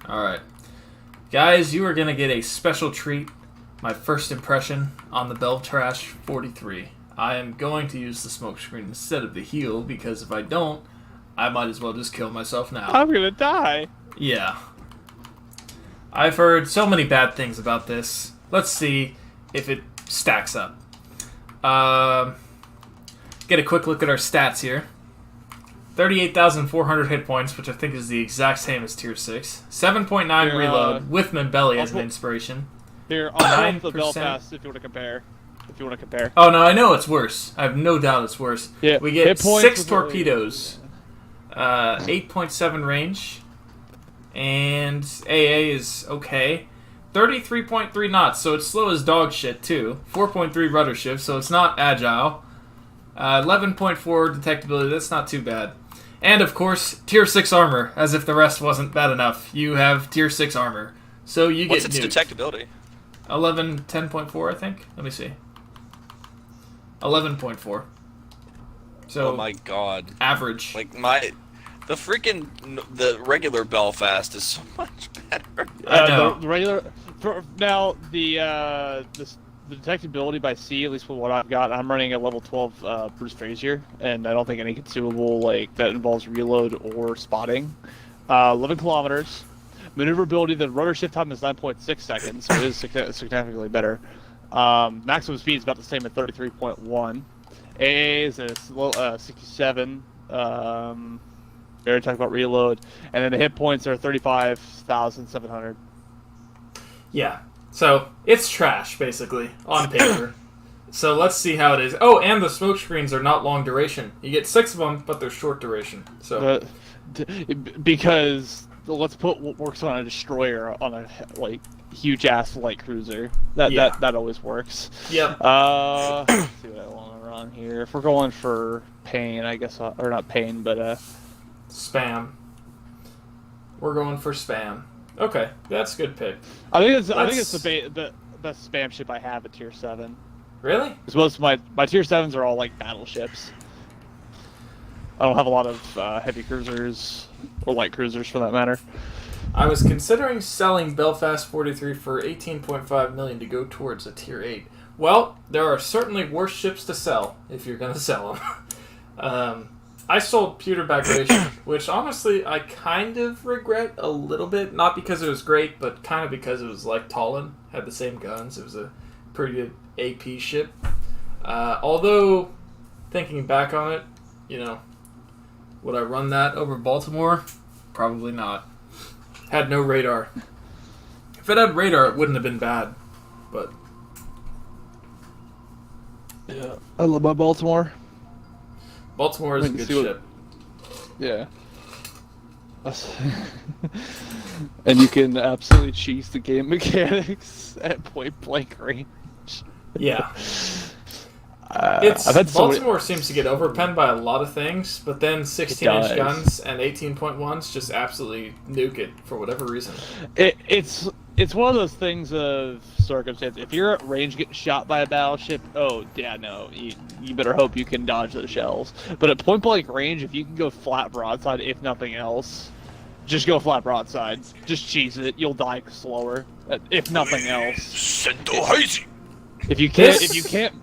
Alright. Guys, you are going to get a special treat. My first impression on the Beltrash 43. I am going to use the smoke screen instead of the heal, because if I don't, I might as well just kill myself now. I'm gonna die. Yeah. I've heard so many bad things about this. Let's see if it stacks up. Get a quick look at our stats here. 38,400 hit points, which I think is the exact same as Tier 6. 7.9 reload with Membelli as an inspiration. Here, I'll put the Belfast if you want to compare. Oh, no, I know it's worse. I have no doubt it's worse. Yeah, we get 6 torpedoes, 8.7 range, and AA is okay. 33.3 knots, so it's slow as dog shit, too. 4.3 rudder shift, so it's not agile. 11.4 detectability, that's not too bad. And, of course, Tier 6 armor, as if the rest wasn't bad enough. You have Tier 6 armor, so you get What's its detectability? 10.4, I think. Let me see. 11.4. So, oh my god. Average. Like, the regular Belfast is so much better. I know. The regular... The detectability by sea, at least with what I've got, I'm running a level 12 Bruce Frazier, and I don't think any consumable that involves reload or spotting. 11 kilometers. Maneuverability, the rudder shift time is 9.6 seconds, so it is significantly better. Maximum speed is about the same at 33.1. AA is a 67. We already talked about reload. And then the hit points are 35,700. Yeah. So, it's trash, basically, on paper. So, let's see how it is. Oh, and the smoke screens are not long duration. You get 6 of them, but they're short duration. So, because let's put what works on a destroyer on a huge-ass light cruiser. That always works. Yep. Let's see what I want to run here. If we're going for pain, I guess, or not pain, but spam. We're going for spam. Okay, that's a good pick. I think it's the best spam ship I have at Tier 7. Really? Because most of my Tier 7s are all like battleships. I don't have a lot of heavy cruisers, or light cruisers for that matter. I was considering selling Belfast 43 for 18.5 million to go towards a Tier 8. Well, there are certainly worse ships to sell, if you're going to sell them. I sold Pewter Bagration, which honestly I kind of regret a little bit. Not because it was great, but kind of because it was like Talon, had the same guns. It was a pretty good AP ship. Although, thinking back on it, would I run that over Baltimore? Probably not. Had no radar. If it had radar, it wouldn't have been bad. But yeah, I love my Baltimore. Baltimore is a good ship. Yeah. And you can absolutely cheese the game mechanics at point blank range. Yeah. Baltimore seems to get overpenned by a lot of things, but then 16-inch guns and 18.1s just absolutely nuke it for whatever reason. It's one of those things of circumstance. If you're at range getting shot by a battleship, oh yeah, no, you better hope you can dodge those shells. But at point blank range, if you can go flat broadside, if nothing else, just go flat broadside. Just cheese it. You'll die slower. If nothing else. If you can't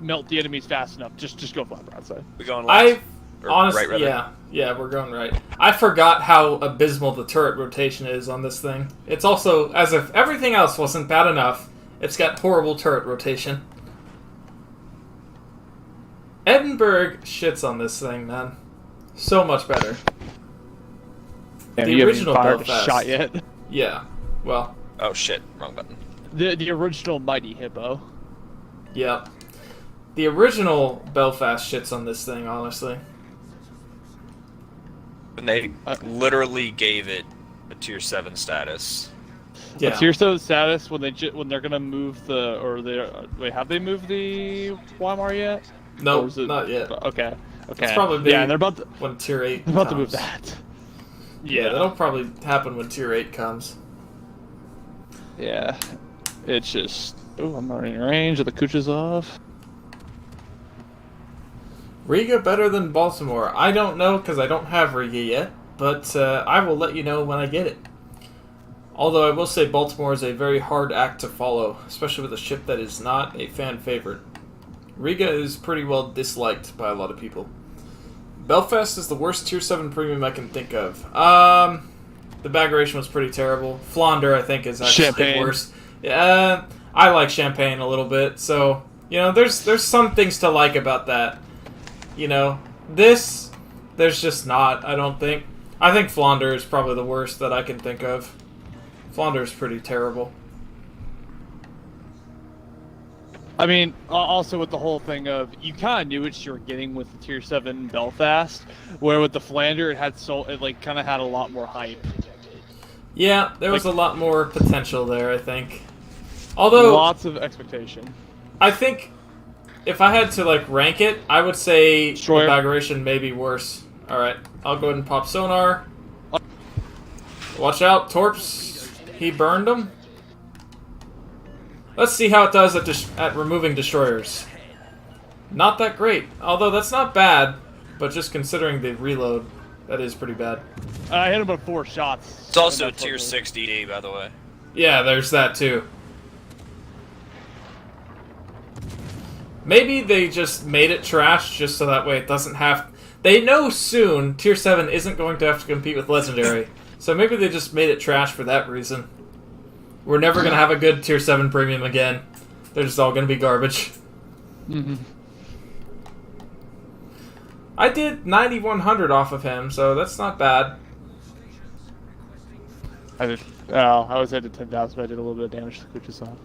melt the enemies fast enough, just go flat broadside. We going left? Honestly, right, yeah, we're going right. I forgot how abysmal the turret rotation is on this thing. It's also, as if everything else wasn't bad enough, it's got horrible turret rotation. Edinburgh shits on this thing, man. So much better. And the you original haven't fired Belfast. a shot yet. Yeah, well. Oh shit, wrong button. The original Mighty Hippo. Yeah. The original Belfast shits on this thing, honestly. And they literally gave it a Tier 7 status. Yeah. A Tier 7 status when they're gonna move have they moved the Weimar yet? No, not yet. Okay. It's probably they're about to, when Tier 8 they're about comes. to move that. Yeah, that'll probably happen when Tier 8 comes. Yeah. It's just I'm not in range of the Kuchas off. Riga better than Baltimore? I don't know because I don't have Riga yet, but I will let you know when I get it. Although I will say Baltimore is a very hard act to follow, especially with a ship that is not a fan favorite. Riga is pretty well disliked by a lot of people. Belfast is the worst Tier 7 premium I can think of. The Bagration was pretty terrible. Flounder, I think, is actually Champagne. worse. Yeah, I like Champagne a little bit, so, you know, there's some things to like about that. You know, this, there's just not, I don't think. I think Flounder is probably the worst that I can think of. Flounder's pretty terrible. I mean, also with the whole thing of, you kind of knew what you were getting with the Tier 7 Belfast, where with the Flander, it like kind of had a lot more hype. Yeah, there was a lot more potential there, I think. Although, lots of expectation. I think if I had to like rank it, I would say Destroyer. the Bagration may be worse. Alright, I'll go ahead and pop sonar. Watch out, Torps. He burned them. Let's see how it does at removing destroyers. Not that great. Although that's not bad, but just considering the reload, that is pretty bad. I hit him with 4 shots. It's also a Tier 6 DD, by the way. Yeah, there's that too. Maybe they just made it trash just so that way it doesn't have... They know soon Tier 7 isn't going to have to compete with Legendary. So maybe they just made it trash for that reason. We're never going to have a good Tier 7 premium again. They're just all going to be garbage. Mm-hmm. I did 9,100 off of him, so that's not bad. I was at 10,000, but I did a little bit of damage to Kuch's off.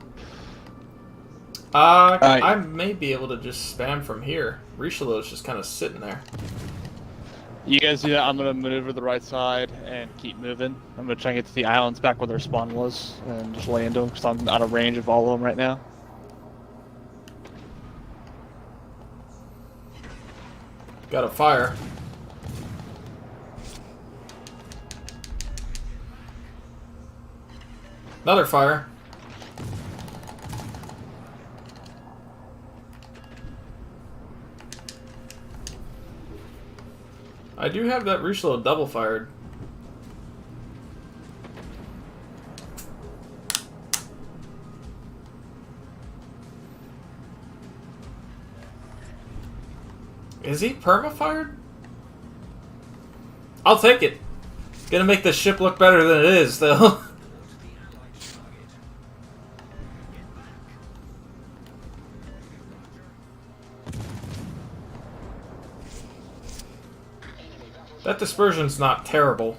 I may be able to just spam from here. Richelieu's just kind of sitting there. You guys do that, I'm going to maneuver the right side and keep moving. I'm going to try and get to the islands back where their spawn was and just land them, because I'm out of range of all of them right now. Got a fire. Another fire. I do have that Richelieu double fired. Is he perma-fired? I'll take it. Gonna make the ship look better than it is, though. That dispersion's not terrible.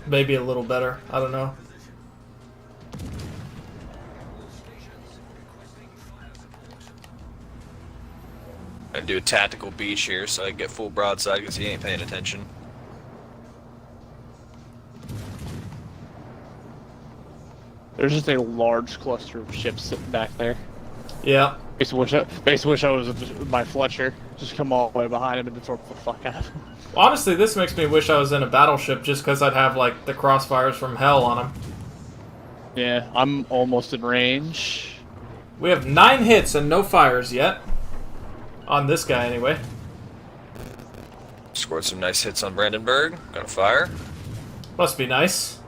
Maybe a little better. I don't know. I do a tactical beach here so I can get full broadside because he ain't paying attention. There's just a large cluster of ships sitting back there. Yeah. Basically wish I was with my Fletcher. Just come all the way behind him and torp the fuck out of him. Honestly, this makes me wish I was in a battleship just because I'd have, like, the crossfires from hell on them. Yeah, I'm almost in range. We have 9 hits and no fires yet. On this guy, anyway. Scored some nice hits on Brandenburg. Got a fire. Must be nice.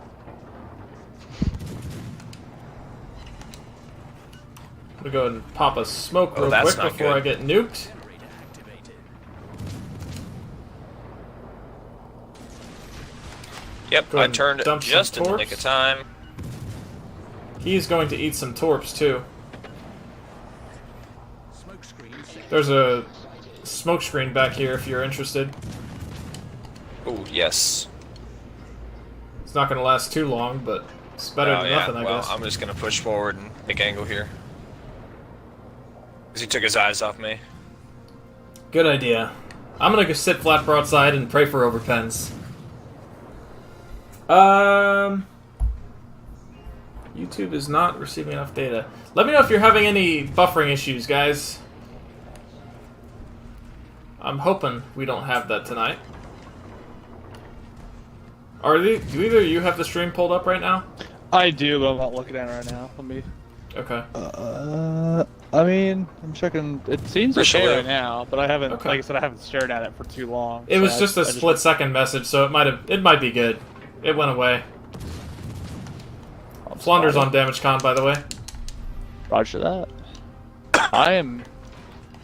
I'm gonna go ahead and pop a smoke real quick before I get nuked. Yep, I turned just in the nick of time. He's going to eat some torps, too. There's a smoke screen back here if you're interested. Oh, yes. It's not going to last too long, but it's better than nothing, I guess. I'm just going to push forward and take angle here. Because he took his eyes off me. Good idea. I'm going to go sit flat broadside and pray for overpens. YouTube is not receiving enough data. Let me know if you're having any buffering issues, guys. I'm hoping we don't have that tonight. Do either of you have the stream pulled up right now? I do, but I'm not looking at it right now. Let me... Okay. I mean, I'm checking. It seems okay right now, but I haven't, Okay. like I said, I haven't stared at it for too long. It was just a split-second message, so it might be good. It went away. Flunder's on damage con, by the way. Roger that. I am...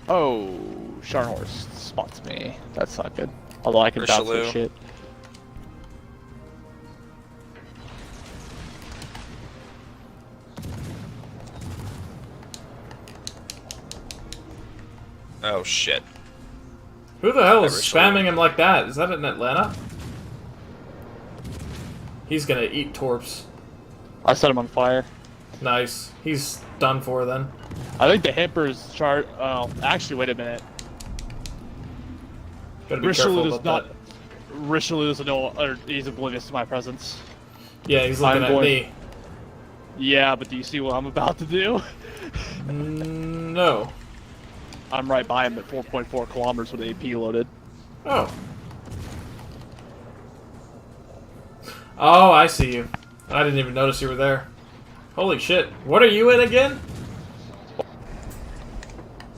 Oh, Sharnhorse spots me. That's not good. Although I can bounce this shit. Oh shit. Who the hell is spamming him like that? Is that in Atlanta? He's gonna eat torps. I set him on fire. Nice. He's done for then. I think the Hipper's chart. Oh, actually, wait a minute. Gotta be careful Richelieu about that. Richelieu doesn't know, or he's oblivious to my presence. Yeah, he's looking at me. Yeah, but do you see what I'm about to do? No. I'm right by him at 4.4 kilometers with AP loaded. Oh. Oh, I see you. I didn't even notice you were there. Holy shit. What are you in again?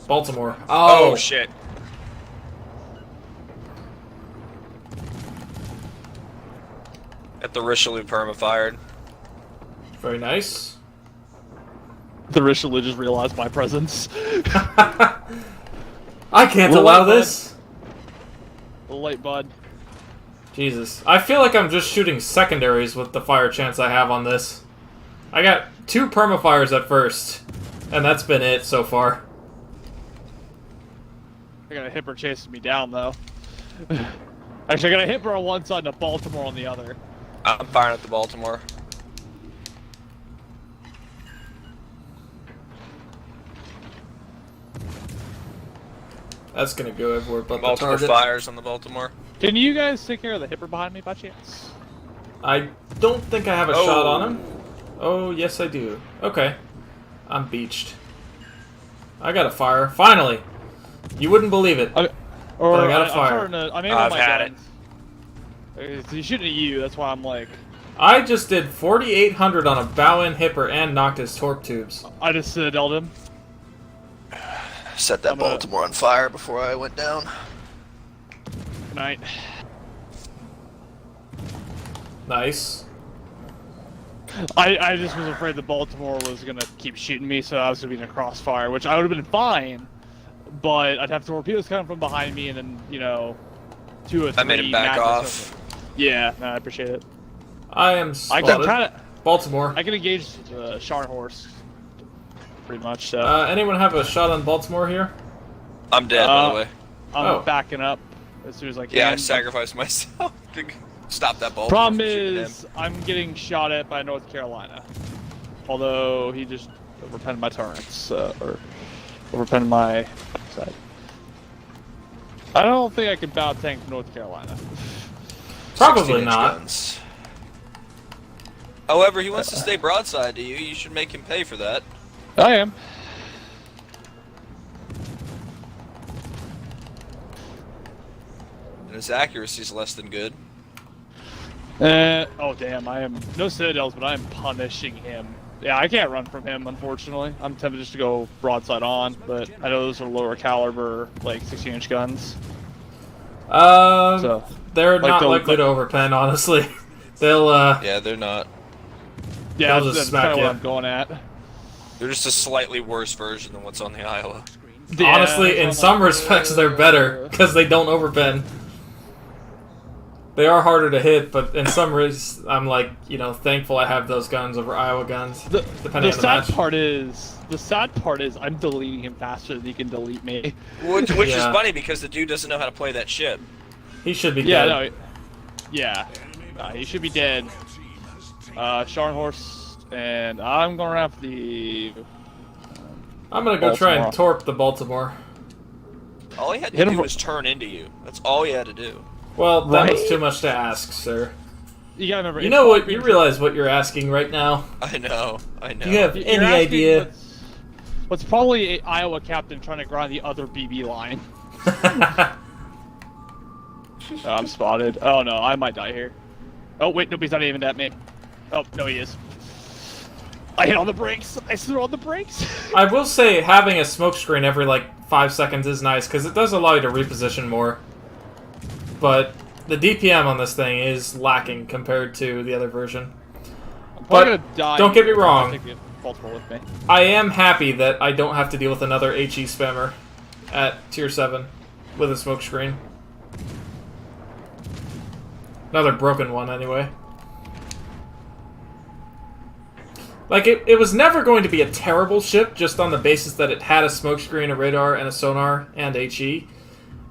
Baltimore. Oh shit. At the Richelieu perma-fired. Very nice. The Richelieu just realized my presence. I can't allow this. A little late, bud. Jesus. I feel like I'm just shooting secondaries with the fire chance I have on this. I got 2 permafires at first, and that's been it so far. I got a Hipper chasing me down, though. Actually, I got a Hipper on one side and a Baltimore on the other. I'm firing at the Baltimore. That's gonna go everywhere but Multiple the target. fires on the Baltimore. Can you guys take care of the Hipper behind me by chance? I don't think I have a shot on him. Oh, yes I do. Okay. I'm beached. I got a fire. Finally! You wouldn't believe it. But I got a fire. I'm aiming I've my had guns. He's shooting at you, that's why I'm like... I just did 4,800 on a bow-in Hipper and knocked his torp tubes. I just Citadel'd him. Set that Baltimore on fire before I went down. Good night. Nice. I just was afraid the Baltimore was gonna keep shooting me, so I was gonna be in a crossfire, which I would have been fine. But I'd have torpedoes coming from behind me, and then, you know, 2 or 3. I made him back off. Yeah, no, I appreciate it. I am spotted. Baltimore. I can engage the Sharnhorse, pretty much. So. Anyone have a shot on Baltimore here? I'm dead, by the way. I'm backing up as soon as I can. Yeah, I sacrificed myself to stop that Baltimore. Problem is, I'm getting shot at by North Carolina. Although he just overpenned my turrets, or overpenned my side. I don't think I can bow tank North Carolina. Probably not. Guns. However, he wants to stay broadside to you. You should make him pay for that. I am. And his accuracy is less than good. Oh damn, I am no Citadels, but I am punishing him. Yeah, I can't run from him, unfortunately. I'm tempted just to go broadside on, but I know those are lower caliber, like 16-inch guns. They're not likely to overpen, honestly. They'll, Yeah, they're not. Yeah, they'll that's smack kind of you. what I'm going at. They're just a slightly worse version than what's on the Iowa. Yeah, honestly, in some respects, they're better, because they don't overpen. They are harder to hit, but in some ways, I'm like, you know, thankful I have those guns over Iowa guns, depending on the match. The sad part is, I'm deleting him faster than he can delete me. Which is funny, because the dude doesn't know how to play that ship. He should be dead. He should be dead. Sharnhorse, and I'm going to have the... I'm going to go try and torp the Baltimore. All he had to do was turn into you. That's all he had to do. Well, that was too much to ask, sir. You gotta remember. You know what? You realize what you're asking right now. I know. Do you have any idea? What's probably an Iowa captain trying to grind the other BB line. I'm spotted. Oh no, I might die here. Oh wait, nobody's not aiming at me. Oh no, he is. I hit on the brakes. I threw on the brakes. I will say having a smoke screen every like 5 seconds is nice because it does allow you to reposition more. But the DPM on this thing is lacking compared to the other version. I'm But probably gonna die. don't get me here. wrong. I'll take the Baltimore with me. I am happy that I don't have to deal with another HE spammer at tier 7 with a smoke screen. Another broken one, anyway. Like, it was never going to be a terrible ship, just on the basis that it had a smokescreen, a radar, and a sonar, and HE.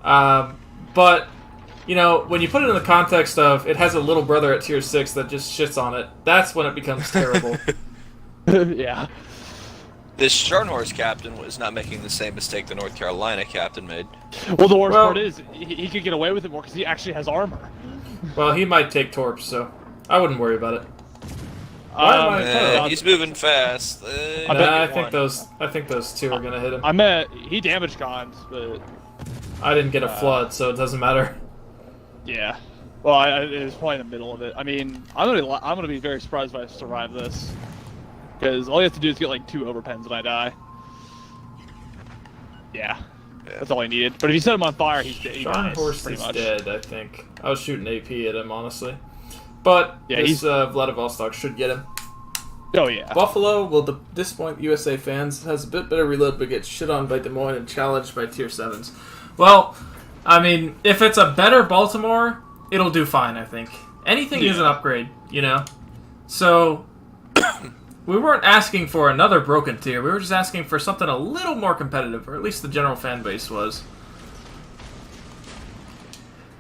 But, you know, when you put it in the context of it has a little brother at tier 6 that just shits on it, that's when it becomes terrible. Yeah. This Scharnhorst captain was not making the same mistake the North Carolina captain made. Well, the worst part is, he could get away with it more because he actually has armor. Well, he might take torps, so I wouldn't worry about it. He's moving fast. I think those two are gonna hit him. He damaged cons, but I didn't get a flood, so it doesn't matter. yeah. Well, it was probably in the middle of it. I mean, I'm gonna be very surprised if I survive this, because all you have to do is get like 2 overpens and I die. Yeah. That's all I needed. But if you set him on fire, he dies. Scharnhorst pretty is much. dead, I think. I was shooting AP at him, honestly. But Yeah, this Vladivostok should get him. Oh yeah. Buffalo will disappoint USA fans. Has a bit better reload, but gets shit on by Des Moines and challenged by tier 7s. Well, I mean, if it's a better Baltimore, it'll do fine, I think. Anything is an upgrade, you know? So, we weren't asking for another broken tier. We were just asking for something a little more competitive, or at least the general fan base was.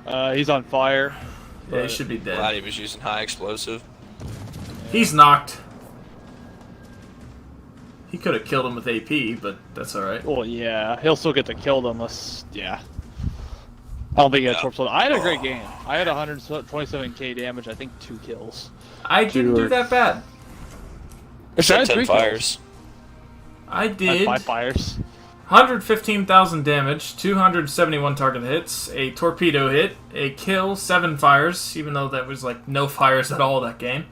He's on fire. Yeah, he should be dead. Glad he was using high explosive. He's knocked. He could have killed him with AP, but that's alright. Well, yeah, he'll still get to kill them unless, yeah. I don't think he had torp load. I had a great game. I had 127k damage, I think 2 kills. I didn't do that bad. Actually, I had 10 3 fires. I kills. I had did 5 fires. 115,000 damage, 271 target hits, a torpedo hit, a kill, 7 fires, even though that was like no fires at all that game.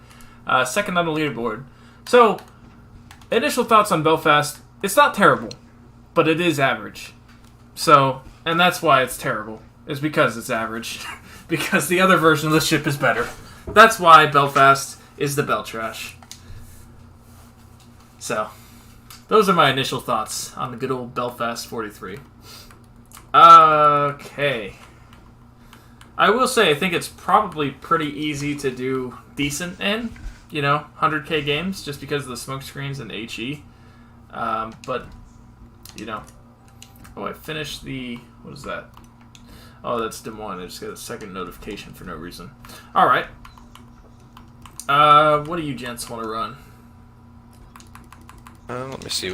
Second on the leaderboard. So, initial thoughts on Belfast, it's not terrible, but it is average. So, and that's why it's terrible, is because it's average. Because the other version of the ship is better. That's why Belfast is the Beltrash. So, those are my initial thoughts on the good old Belfast 43. Okay. I will say, I think it's probably pretty easy to do decent in, 100k games, just because of the smoke screens and HE. But, oh, I finished the, what is that? Oh, that's Des Moines. I just got a second notification for no reason. Alright. What do you gents want to run? Let me see